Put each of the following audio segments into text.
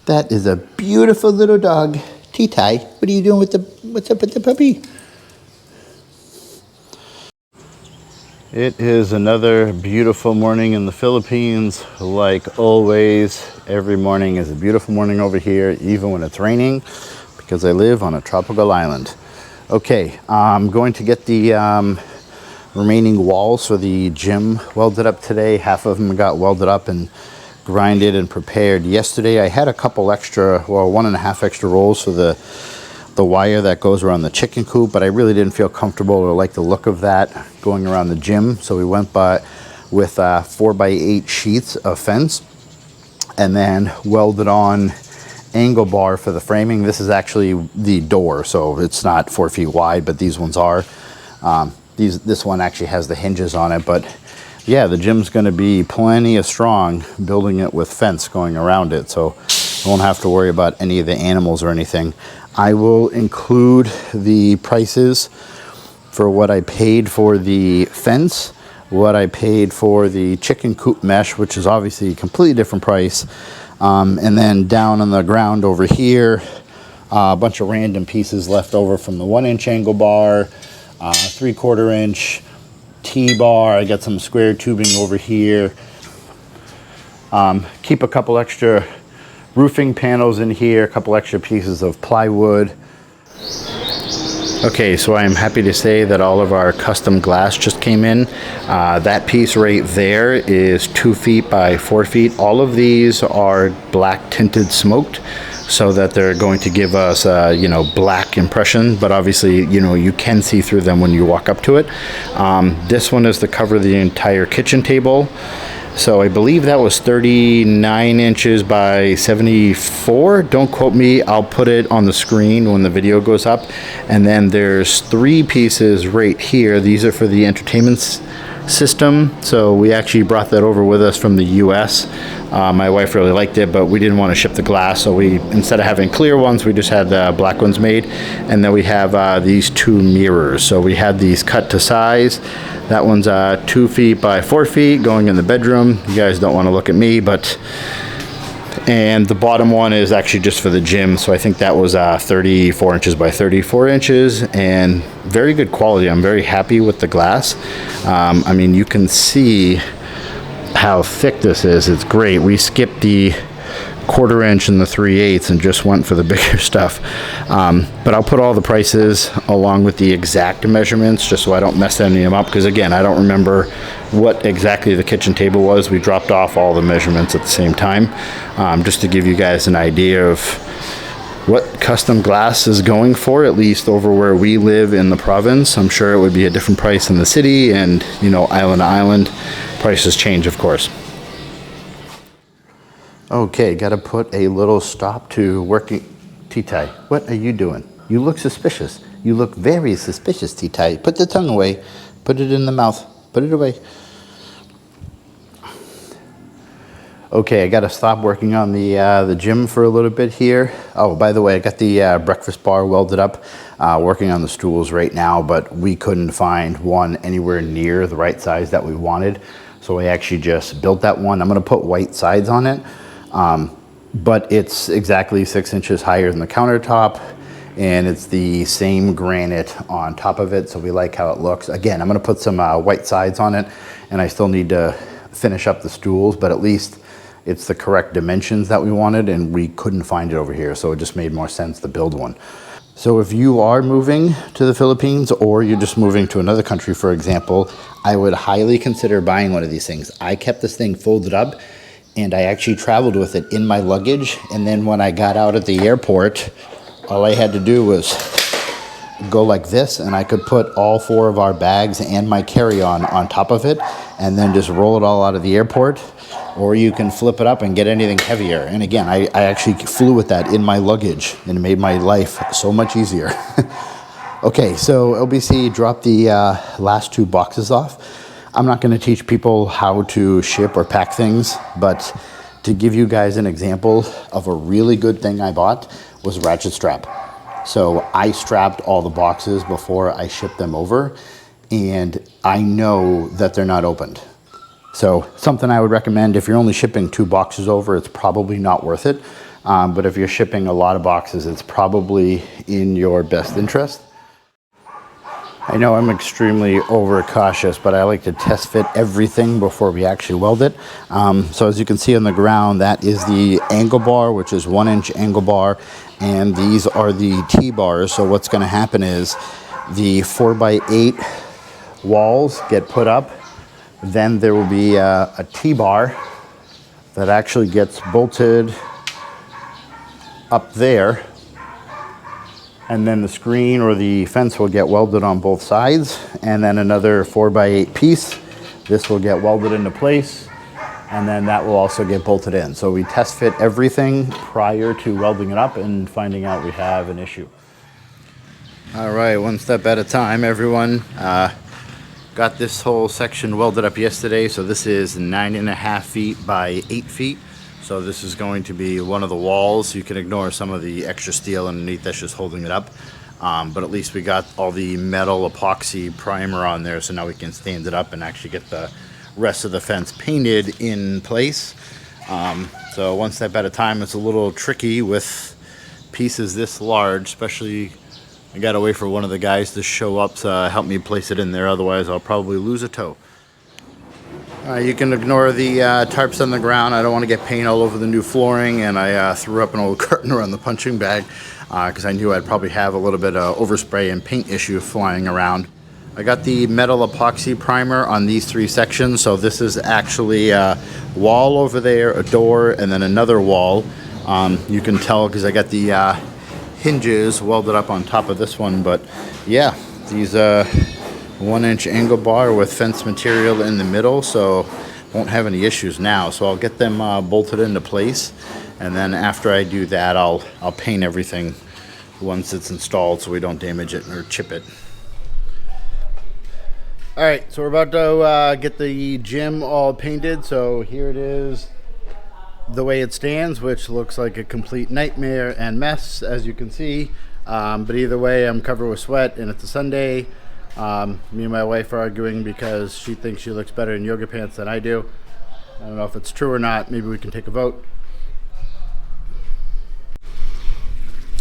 That is a beautiful little dog. T-Ty, what are you doing with what's up with the puppy? It is another beautiful morning in the Philippines. Like always, every morning is a beautiful morning over here, even when it's raining, because I live on a tropical island. Okay, I'm going to get the remaining walls for the gym welded up today. Half of them got welded up and grinded and prepared yesterday. I had a couple extra, well, 1.5 extra rolls for the wire that goes around the chicken coop, but I really didn't feel comfortable or like the look of that going around the gym. So we went with 4x8 sheets of fence and then welded on angle bar for the framing. This is actually the door, so it's not 4 feet wide, but these ones are. This one actually has the hinges on it, but yeah, the gym's going to be plenty of strong building it with fence going around it, so I won't have to worry about any of the animals or anything. I will include the prices for what I paid for the fence, what I paid for the chicken coop mesh, which is obviously a completely different price, and then down on the ground over here, a bunch of random pieces left over from the 1-inch angle bar, 3/4 inch T-bar. I got some square tubing over here. Keep a couple extra roofing panels in here, a couple extra pieces of plywood. Okay, so I'm happy to say that all of our custom glass just came in. That piece right there is 2 feet by 4 feet. All of these are black tinted smoked, so that they're going to give us black impression, but obviously you can see through them when you walk up to it. This one is to cover the entire kitchen table, so I believe that was 39 inches by 74. Don't quote me, I'll put it on the screen when the video goes up. And then there's 3 pieces right here. These are for the entertainment system, so we actually brought that over with us from the US. My wife really liked it, but we didn't want to ship the glass, so we, instead of having clear ones, we just had the black ones made. And then we have these 2 mirrors, so we had these cut to size. That one's 2 feet by 4 feet going in the bedroom. You guys don't want to look at me, but and the bottom one is actually just for the gym, so I think that was 34 inches by 34 inches, and very good quality. I'm very happy with the glass. I mean, you can see how thick this is. It's great. We skipped the 1/4 inch and the 3/8 and just went for the bigger stuff. But I'll put all the prices along with the exact measurements just so I don't mess any of them up, because again, I don't remember what exactly the kitchen table was. We dropped off all the measurements at the same time, just to give you guys an idea of what custom glass is going for, at least over where we live in the province. I'm sure it would be a different price in the city, and island to island prices change, of course. Okay, got to put a little stop to working. T-Ty, what are you doing? You look suspicious. You look very suspicious, T-Ty. Put the tongue away. Put it in the mouth. Put it away. Okay, I got to stop working on the gym for a little bit here. Oh, by the way, I got the breakfast bar welded up. Working on the stools right now, but we couldn't find one anywhere near the right size that we wanted. So I actually just built that one. I'm going to put white sides on it. But it's exactly 6 inches higher than the countertop, and it's the same granite on top of it, so we like how it looks. Again, I'm going to put some white sides on it, and I still need to finish up the stools, but at least it's the correct dimensions that we wanted, and we couldn't find it over here, so it just made more sense to build one. So if you are moving to the Philippines, or you're just moving to another country, for example, I would highly consider buying one of these things. I kept this thing folded up, and I actually traveled with it in my luggage. And then when I got out at the airport, all I had to do was go like this, and I could put all 4 of our bags and my carry-on on top of it, and then just roll it all out of the airport. Or you can flip it up and get anything heavier. And again, I actually flew with that in my luggage, and it made my life so much easier. Okay, so LBC dropped the last 2 boxes off. I'm not going to teach people how to ship or pack things, but to give you guys an example of a really good thing I bought was ratchet strap. So I strapped all the boxes before I shipped them over, and I know that they're not opened. So something I would recommend, if you're only shipping 2 boxes over, it's probably not worth it. but if you're shipping a lot of boxes, it's probably in your best interest. I know I'm extremely overcautious, but I like to test fit everything before we actually weld it. So as you can see on the ground, that is the angle bar, which is 1-inch angle bar, and these are the T-bars. So what's going to happen is the 4x8 walls get put up, then there will be a T-bar that actually gets bolted up there, and then the screen or the fence will get welded on both sides, and then another 4x8 piece. This will get welded into place, and then that will also get bolted in. So we test fit everything prior to welding it up and finding out we have an issue. All right, one step at a time, everyone. Got this whole section welded up yesterday. So this is 9.5 feet by 8 feet. So this is going to be one of the walls. You can ignore some of the extra steel underneath that's just holding it up. But at least we got all the metal epoxy primer on there, so now we can stand it up and actually get the rest of the fence painted in place. So one step at a time. It's a little tricky with pieces this large, especially I got to wait for one of the guys to show up to help me place it in there, otherwise I'll probably lose a toe. You can ignore the tarps on the ground. I don't want to get paint all over the new flooring, and I threw up an old curtain around the punching bag because I knew I'd probably have a little bit of overspray and paint issue flying around. I got the metal epoxy primer on these 3 sections. So this is actually a wall over there, a door, and then another wall. You can tell because I got the hinges welded up on top of this one, but yeah, these 1-inch angle bar with fence material in the middle, so won't have any issues now. So I'll get them bolted into place, and then after I do that, I'll paint everything once it's installed so we don't damage it or chip it. All right, so we're about to get the gym all painted. So here it is, the way it stands, which looks like a complete nightmare and mess, as you can see. But either way, I'm covered with sweat, and it's a Sunday. Me and my wife are arguing because she thinks she looks better in yoga pants than I do. I don't know if it's true or not. Maybe we can take a vote.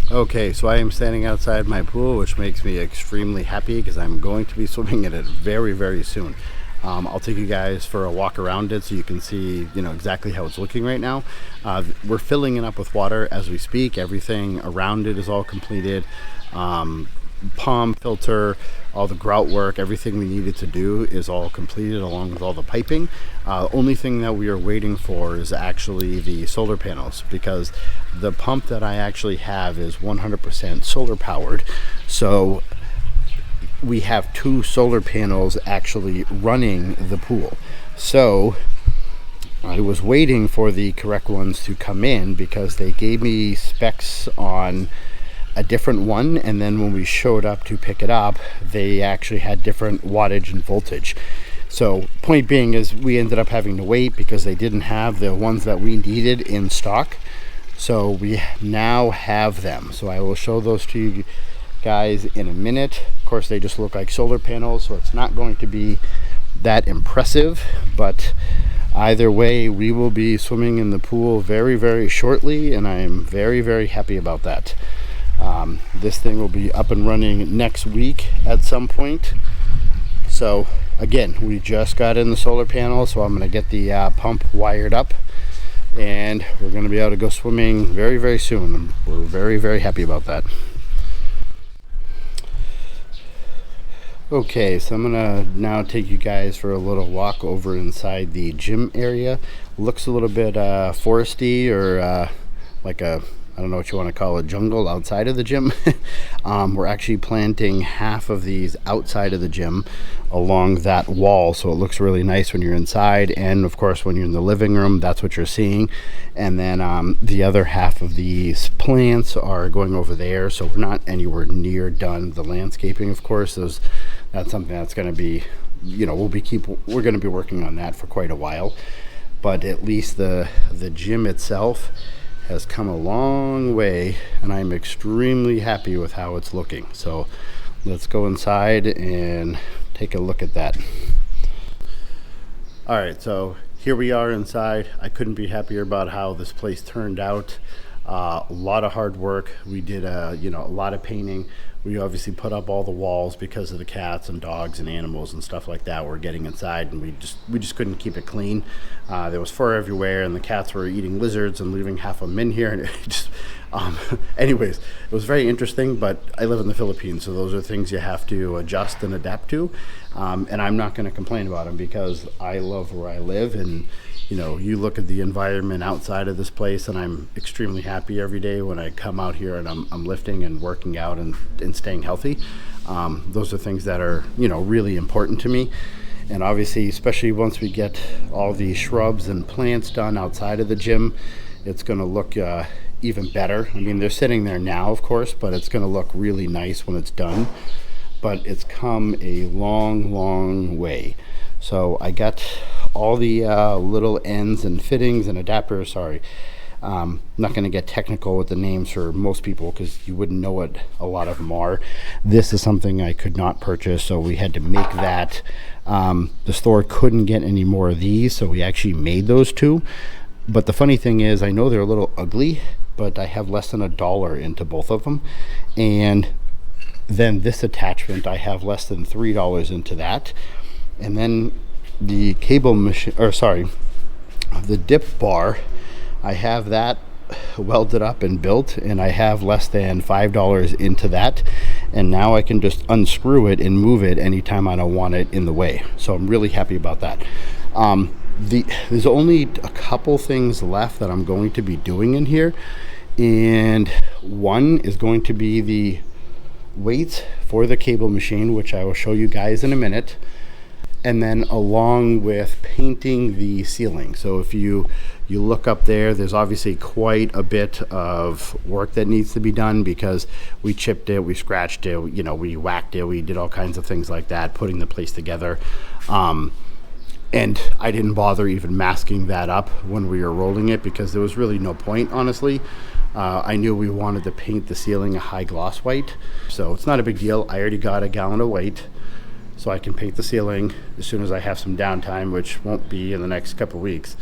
Okay, so I am standing outside my pool, which makes me extremely happy because I'm going to be swimming in it very, very soon. I'll take you guys for a walk around it so you can see, exactly how it's looking right now. We're filling it up with water as we speak. Everything around it is all completed. Pump, filter, all the grout work, everything we needed to do is all completed along with all the piping. Only thing that we are waiting for is actually the solar panels, because the pump that I actually have is 100% solar powered. So we have 2 solar panels actually running the pool. So I was waiting for the correct ones to come in because they gave me specs on a different one, and then when we showed up to pick it up, they actually had different wattage and voltage. So point being is we ended up having to wait because they didn't have the ones that we needed in stock. So we now have them. So I will show those to you guys in a minute. Of course, they just look like solar panels, so it's not going to be that impressive, but either way, we will be swimming in the pool very, very shortly, and I am very, very happy about that. This thing will be up and running next week at some point. So again, we just got in the solar panel, so I'm going to get the pump wired up, and we're going to be able to go swimming very, very soon. We're very, very happy about that. Okay, so I'm gonna now take you guys for a little walk over inside the gym area. Looks a little bit foresty, or like a, I don't know what you want to call it, jungle outside of the gym. We're actually planting half of these outside of the gym along that wall, so it looks really nice when you're inside, and of course when you're in the living room, that's what you're seeing. And then the other half of these plants are going over there, so we're not anywhere near done the landscaping. Of course, that's something that's going to be, we're going to be working on that for quite a while, but at least the gym itself has come a long way, and I'm extremely happy with how it's looking. So let's go inside and take a look at that. All right, so here we are inside. I couldn't be happier about how this place turned out. A lot of hard work. We did a lot of painting. We obviously put up all the walls because of the cats and dogs and animals and stuff like that were getting inside, and we just couldn't keep it clean. There was fur everywhere, and the cats were eating lizards and leaving half of them in here, and it just anyways, it was very interesting. But I live in the Philippines, so those are things you have to adjust and adapt to, and I'm not going to complain about them because I love where I live. And you look at the environment outside of this place, and I'm extremely happy every day when I come out here and I'm lifting and working out and staying healthy. Those are things that are, really important to me. And obviously, especially once we get all the shrubs and plants done outside of the gym, it's going to look even better. I mean, they're sitting there now, of course, but it's going to look really nice when it's done. But it's come a long, long way. So I got all the little ends and fittings and adapters. Sorry, I'm not going to get technical with the names for most people because you wouldn't know what a lot of them are. This is something I could not purchase, so we had to make that. The store couldn't get any more of these, so we actually made those two. But the funny thing is, I know they're a little ugly, but I have less than $1 into both of them. And then this attachment, I have less than $3 into that. And then the cable machine, the dip bar, I have that welded up and built, and I have less than $5 into that. And now I can just unscrew it and move it anytime I don't want it in the way. So I'm really happy about that. There's only a couple things left that I'm going to be doing in here. And one is going to be the weights for the cable machine, which I will show you guys in a minute. And then along with painting the ceiling. So if you look up there, there's obviously quite a bit of work that needs to be done because we chipped it, we scratched it, we whacked it, we did all kinds of things like that, putting the place together. And I didn't bother even masking that up when we were rolling it because there was really no point, honestly. I knew we wanted to paint the ceiling a high gloss white, so it's not a big deal. I already got a gallon of white, so I can paint the ceiling as soon as I have some downtime, which won't be in the next couple of weeks.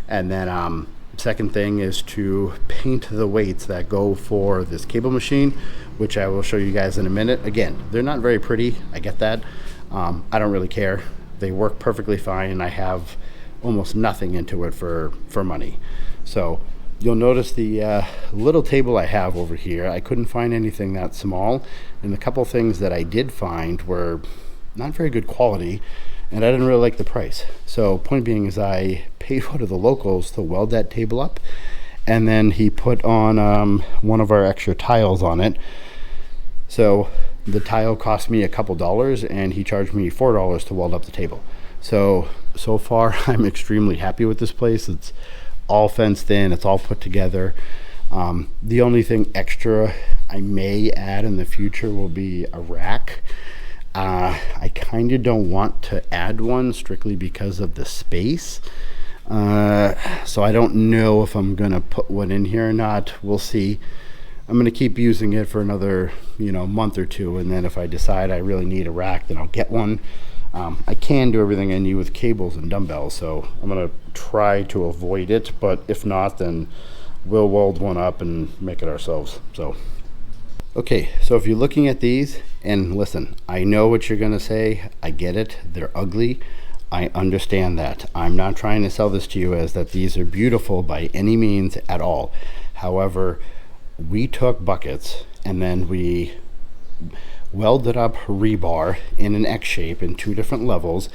And then second thing is to paint the weights that go for this cable machine, which I will show you guys in a minute. Again, they're not very pretty, I get that. I don't really care. They work perfectly fine, and I have almost nothing into it for money. So you'll notice the little table I have over here, I couldn't find anything that small, and the couple things that I did find were not very good quality, and I didn't really like the price. So point being is I paid one of the locals to weld that table up, and then he put on one of our extra tiles on it. So the tile cost me a couple dollars, and he charged me $4 to weld up the table. So far I'm extremely happy with this place. It's all fenced in, it's all put together. The only thing extra I may add in the future will be a rack. I kind of don't want to add one strictly because of the space. So I don't know if I'm gonna put one in here or not. We'll see. I'm gonna keep using it for another month or two, and then if I decide I really need a rack, then I'll get one. I can do everything I need with cables and dumbbells, so I'm gonna try to avoid it, but if not, then we'll weld one up and make it ourselves. So okay, so if you're looking at these, and listen, I know what you're gonna say, I get it, they're ugly, I understand that. I'm not trying to sell this to you as that these are beautiful by any means at all. However, we took buckets and then we welded up rebar in an X shape in 2 different levels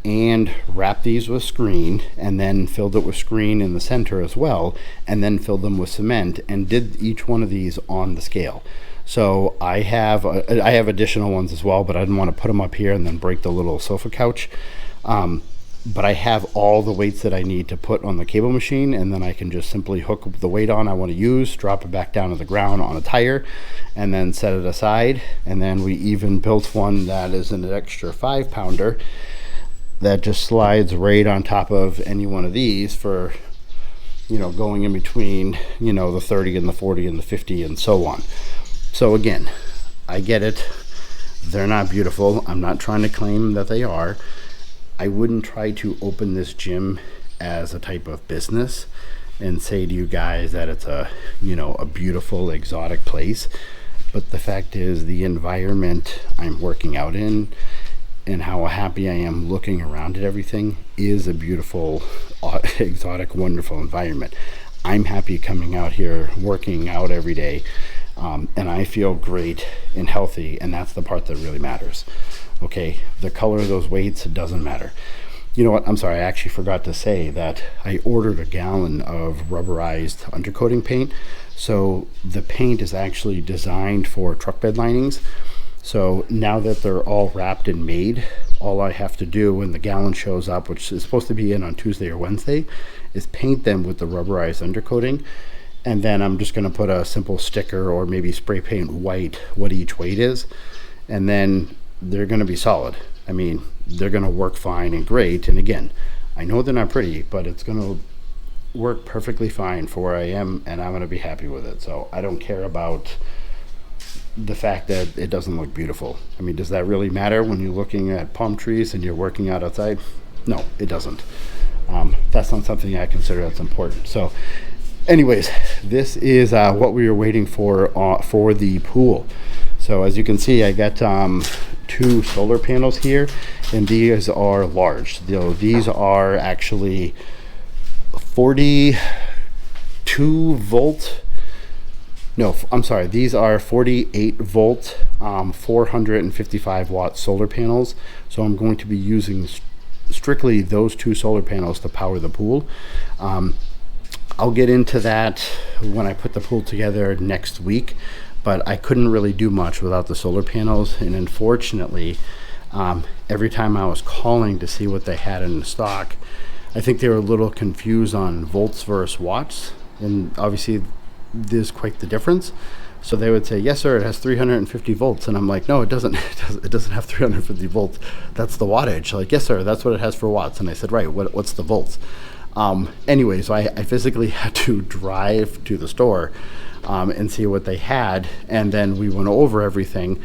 and wrapped these with screen, and then filled it with screen in the center as well, and then filled them with cement, and did each one of these on the scale. So I have additional ones as well, but I didn't want to put them up here and then break the little sofa couch. But I have all the weights that I need to put on the cable machine, and then I can just simply hook the weight on I want to use, drop it back down to the ground on a tire, and then set it aside. And then we even built one that is an extra 5-pounder that just slides right on top of any one of these for going in between the 30 and the 40 and the 50 and so on. So again, I get it, they're not beautiful. I'm not trying to claim that they are. I wouldn't try to open this gym as a type of business. and say to you guys that it's a, you know, a beautiful exotic place. But the fact is, the environment I'm working out in and how happy I am looking around at everything is a beautiful, exotic, wonderful environment. I'm happy coming out here, working out every day, and I feel great and healthy, and that's the part that really matters. Okay, the color of those weights, it doesn't matter. You know what? I'm sorry, I actually forgot to say that I ordered a gallon of rubberized undercoating paint. So the paint is actually designed for truck bed linings. So now that they're all wrapped and made, all I have to do when the gallon shows up, which is supposed to be in on Tuesday or Wednesday, is paint them with the rubberized undercoating. And then I'm just going to put a simple sticker or maybe spray paint white what each weight is. And then they're going to be solid. I mean, they're going to work fine and great. And again, I know they're not pretty, but it's going to work perfectly fine for where I am, and I'm going to be happy with it. So I don't care about the fact that it doesn't look beautiful. I mean, does that really matter when you're looking at palm trees and you're working out outside? No, it doesn't. That's not something I consider that's important. So anyways, this is what we were waiting for the pool. So as you can see, I got 2 solar panels here, and these are large. These are actually 42 volt. No, I'm sorry. These are 48 volt, 455 watt solar panels. So I'm going to be using strictly those 2 solar panels to power the pool. I'll get into that when I put the pool together next week, but I couldn't really do much without the solar panels. And unfortunately, every time I was calling to see what they had in stock, I think they were a little confused on volts versus watts. And obviously there's quite the difference. So they would say, yes, sir, it has 350 volts. And I'm like, no, it doesn't. It doesn't have 350 volts. That's the wattage. Like, yes, sir, that's what it has for watts. And I said, right, what's the volts? Anyway, so I physically had to drive to the store and see what they had. And then we went over everything.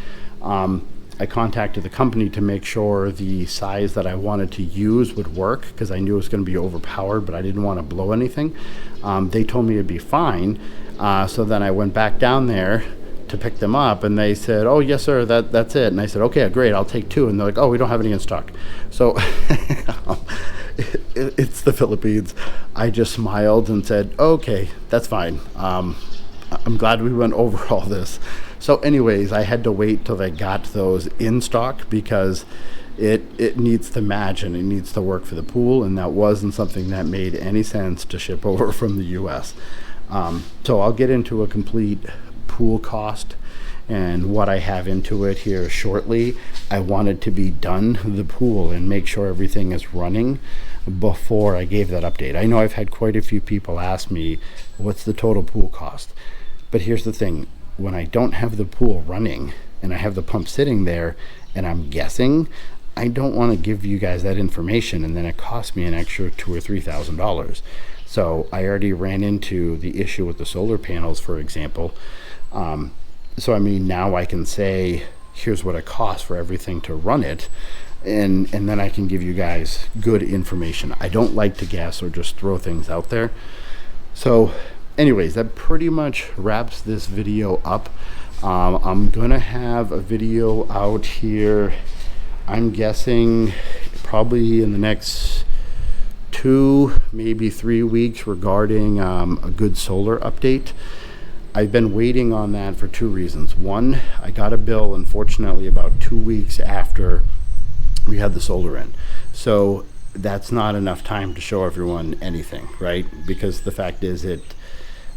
I contacted the company to make sure the size that I wanted to use would work, because I knew it was going to be overpowered, but I didn't want to blow anything. They told me it'd be fine. So then I went back down there to pick them up, and they said, oh, yes, sir, that's it. And I said, okay, great, I'll take 2. And they're like, oh, we don't have any in stock. So it's the Philippines. I just smiled and said, okay, that's fine. I'm glad we went over all this. So anyways, I had to wait till they got those in stock, because it needs to match and it needs to work for the pool, and that wasn't something that made any sense to ship over from the US. So I'll get into a complete pool cost and what I have into it here shortly. I wanted to be done the pool and make sure everything is running before I gave that update. I know I've had quite a few people ask me, what's the total pool cost? But here's the thing, when I don't have the pool running and I have the pump sitting there and I'm guessing, I don't want to give you guys that information and then it costs me an extra $2,000 or $3,000. So I already ran into the issue with the solar panels, for example. So I mean, now I can say, here's what it costs for everything to run it, and then I can give you guys good information. I don't like to guess or just throw things out there. So anyways, that pretty much wraps this video up. I'm gonna have a video out here, I'm guessing probably in the next 2, maybe 3 weeks, regarding a good solar update. I've been waiting on that for 2 reasons. One, I got a bill, unfortunately, about 2 weeks after we had the solar in. So that's not enough time to show everyone anything, right? Because the fact is,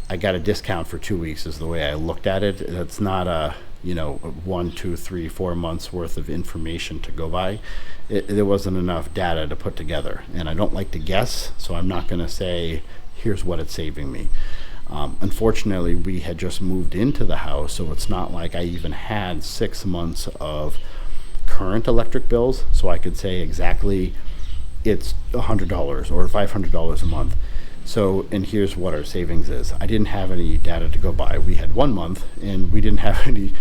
I got a discount for 2 weeks is the way I looked at it. That's not a 1, 2, 3, 4 months worth of information to go by. There wasn't enough data to put together, and I don't like to guess, so I'm not going to say here's what it's saving me. Unfortunately, we had just moved into the house, so it's not like I even had 6 months of current electric bills, so I could say exactly it's $100 or $500 a month. So, and here's what our savings is. I didn't have any data to go by. We had 1 month, and we didn't have any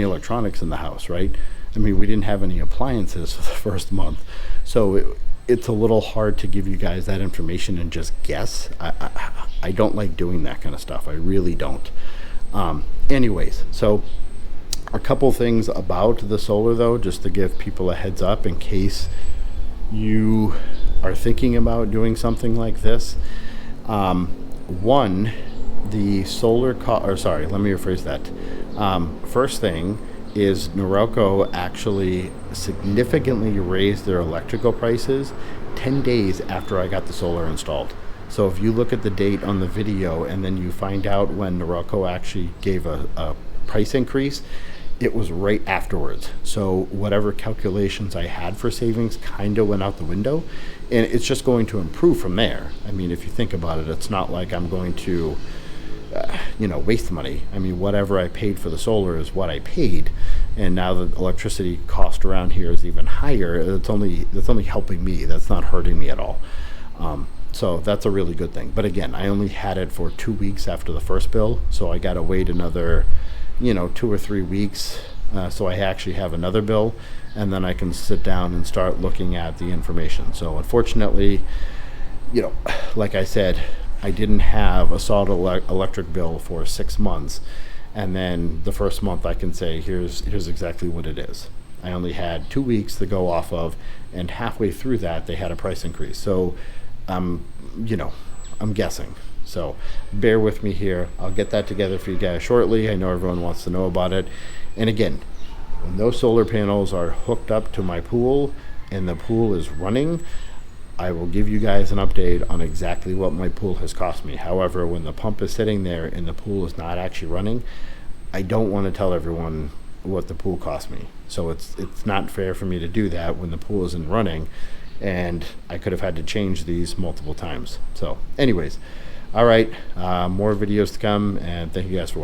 electronics in the house, right? I mean, we didn't have any appliances for the first month. So it's a little hard to give you guys that information and just guess. I don't like doing that kind of stuff. I really don't. Anyways, so a couple things about the solar though, just to give people a heads up in case you are thinking about doing something like this. One, the solar or sorry, let me rephrase that. First thing is Norelco actually significantly raised their electrical prices 10 days after I got the solar installed. So if you look at the date on the video and then you find out when Norelco actually gave a price increase, it was right afterwards. So whatever calculations I had for savings kind of went out the window, and it's just going to improve from there. I mean, if you think about it, it's not like I'm going to waste money. I mean, whatever I paid for the solar is what I paid, and now the electricity cost around here is even higher. That's only helping me. That's not hurting me at all. So that's a really good thing. But again, I only had it for 2 weeks after the first bill, so I got to wait another 2 or 3 weeks, so I actually have another bill, and then I can sit down and start looking at the information. So unfortunately, like I said, I didn't have a solid electric bill for 6 months, and then the first month I can say here's exactly what it is. I only had 2 weeks to go off of, and halfway through that they had a price increase. So I'm guessing. So bear with me here. I'll get that together for you guys shortly. I know everyone wants to know about it. And again, when those solar panels are hooked up to my pool and the pool is running, I will give you guys an update on exactly what my pool has cost me. However, when the pump is sitting there and the pool is not actually running, I don't want to tell everyone what the pool cost me. So it's not fair for me to do that when the pool isn't running, and I could have had to change these multiple times. So anyways, all right, more videos to come, and thank you guys for watching.